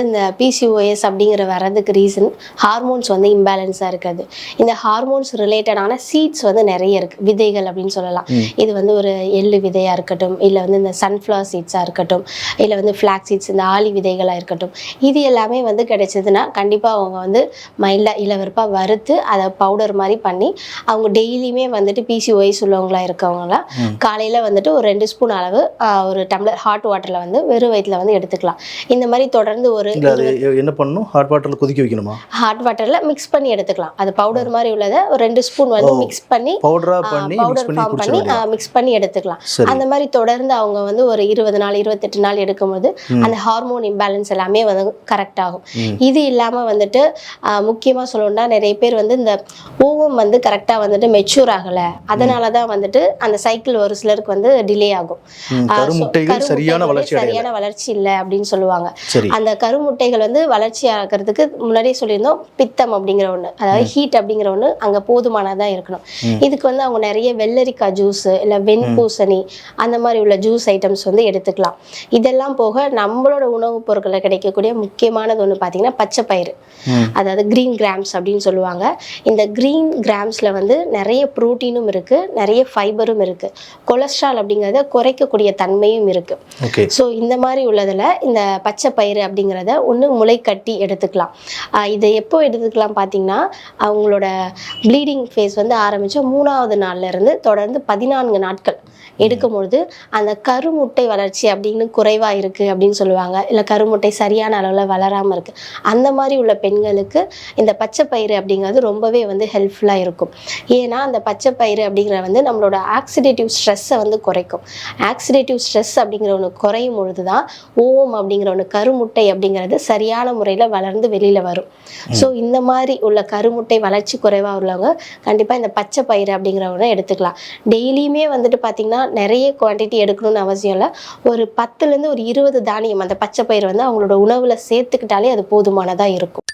இந்த பிசிஓஎஸ் அப்படிங்கிற வர்றதுக்கு ரீசன் ஹார்மோன்ஸ் வந்து இம்பேலன்ஸாக இருக்குது. இந்த ஹார்மோன்ஸ் ரிலேட்டடான சீட்ஸ் வந்து நிறைய இருக்குது, விதைகள் அப்படின்னு சொல்லலாம். இது வந்து ஒரு எள்ளு விதையாக இருக்கட்டும், இல்லை வந்து இந்த சன்ஃப்ளவர் சீட்ஸாக இருக்கட்டும், இல்லை வந்து ஃப்ளாக் சீட்ஸ், இந்த ஆலி விதைகளாக இருக்கட்டும், இது எல்லாமே வந்து கிடைச்சதுன்னா கண்டிப்பாக அவங்க வந்து மைல்டாக இளவரப்பாக வறுத்து அதை பவுடர் மாதிரி பண்ணி அவங்க டெய்லியுமே வந்துட்டு பிசிஓஎஸ் உள்ளவங்களாக இருக்கவங்களாம் காலையில் வந்துட்டு ஒரு 2 ஸ்பூன் அளவு ஒரு டம்ளர் ஹாட் வாட்டரில் வந்து வெறும் வயிற்றில் வந்து எடுத்துக்கலாம். இந்த மாதிரி தொடர்ந்து ஒரு என்ன பண்ணணும், ஹாட் வாட்டர்ல கொதிக்க வைக்கணுமா? ஹாட் வாட்டர்ல மிக்ஸ் பண்ணி எடுத்துக்கலாம். அது பவுடர் மாதிரி உள்ளதை ஒரு 2 ஸ்பூன் வந்து மிக்ஸ் பண்ணி பவுடர் ஃபார்ம் பண்ணி மிக்ஸ் பண்ணி எடுத்துக்கலாம். அந்த மாதிரி தொடர்ந்து அவங்க வந்து ஒரு 20 நாள் 28 நாள் எடுக்கும்போது அந்த ஹார்மோன் இம்பேலன்ஸ் எல்லாமே வந்து கரெக்ட் ஆகும். இது இல்லாம வந்துட்டு முக்கியமா சொல்லணும்னா நிறைய பேர் வந்து இந்த ஓவம் வந்து கரெக்டா வந்துட்டு மெச்சூர் ஆகல, அதனாலதான் வந்துட்டு அந்த சைக்கிள் ஒரு சிலருக்கு வந்து டிலே ஆகும். சரியான வளர்ச்சி இல்லை அப்படின்னு சொல்லுவாங்க. அந்த கருமுட்டைகள் வந்து வளர்ச்சி ஆகிறதுக்கு முன்னாடியே சொல்லியிருந்தோம், பித்தம் அப்படிங்கிற ஒன்று, அதாவது ஹீட் அப்படிங்கிற ஒன்று அங்கே போதுமானதாக இருக்கணும். இதுக்கு வந்து அவங்க நிறைய வெள்ளரிக்காய் ஜூஸ் இல்லை வெண்பூசணி அந்த மாதிரி உள்ள ஜூஸ் ஐட்டம்ஸ் வந்து எடுத்துக்கலாம். இதெல்லாம் போக நம்மளோட உணவுப் பொருட்களில் கிடைக்கக்கூடிய முக்கியமானது ஒன்று பார்த்தீங்கன்னா பச்சை பயிறு, அதாவது கிரீன் கிராம்ஸ் அப்படின்னு சொல்லுவாங்க. இந்த கிரீன் கிராம்ஸில் வந்து நிறைய ப்ரோட்டீனும் இருக்குது, நிறைய ஃபைபரும் இருக்குது, கொலஸ்ட்ரால் அப்படிங்கிறத குறைக்கக்கூடிய தன்மையும் இருக்குது. ஸோ இந்த மாதிரி உள்ளதில் இந்த பச்சை பயிறு அப்படிங்கிறத ஒன்று முளை கட்டி எடுத்துக்கலாம். இதை எப்போ எடுத்துக்கலாம் பார்த்தீங்கன்னா, அவங்களோட ப்ளீடிங் ஃபேஸ் வந்து ஆரம்பித்த 3ஆவது நாள்லேருந்து தொடர்ந்து 14 நாட்கள் எடுக்கும்பொழுது அந்த கருமுட்டை வளர்ச்சி அப்படின்னு குறைவாக இருக்குது அப்படின்னு சொல்லுவாங்க, இல்லை கருமுட்டை சரியான அளவில் வளராமல் இருக்குது. அந்த மாதிரி உள்ள பெண்களுக்கு இந்த பச்சை பயிறு அப்படிங்கிறது ரொம்பவே வந்து ஹெல்ப்ஃபுல்லாக இருக்கும். ஏன்னா அந்த பச்சை பயிறு அப்படிங்கிற வந்து நம்மளோட ஆக்சிடேட்டிவ் ஸ்ட்ரெஸ்ஸை வந்து குறைக்கும். ஆக்சிடேட்டிவ் ஸ்ட்ரெஸ் அப்படிங்கிற ஒன்று குறையும் பொழுது தான் ஓவம் அப்படிங்கிற ஒன்று கருமுட்டை அப்படிங்கிறது சரியான முறையில் வளர்ந்து வெளியில் வரும். ஸோ இந்த மாதிரி உள்ள கருமுட்டை வளர்ச்சி குறைவாக உள்ளவங்க கண்டிப்பாக இந்த பச்சை பயிறு அப்படிங்கிற ஒன்று எடுத்துக்கலாம். டெய்லியுமே வந்துட்டு பார்த்திங்கன்னா நிறைய குவான்டிட்டி எடுக்கணும்னு அவசியம் இல்லை. ஒரு 10லேருந்து ஒரு 20 தானியம் அந்த பச்சை பயிறு வந்து அவங்களோட உணவில் சேர்த்துக்கிட்டாலே அது போதுமானதாக இருக்கும்.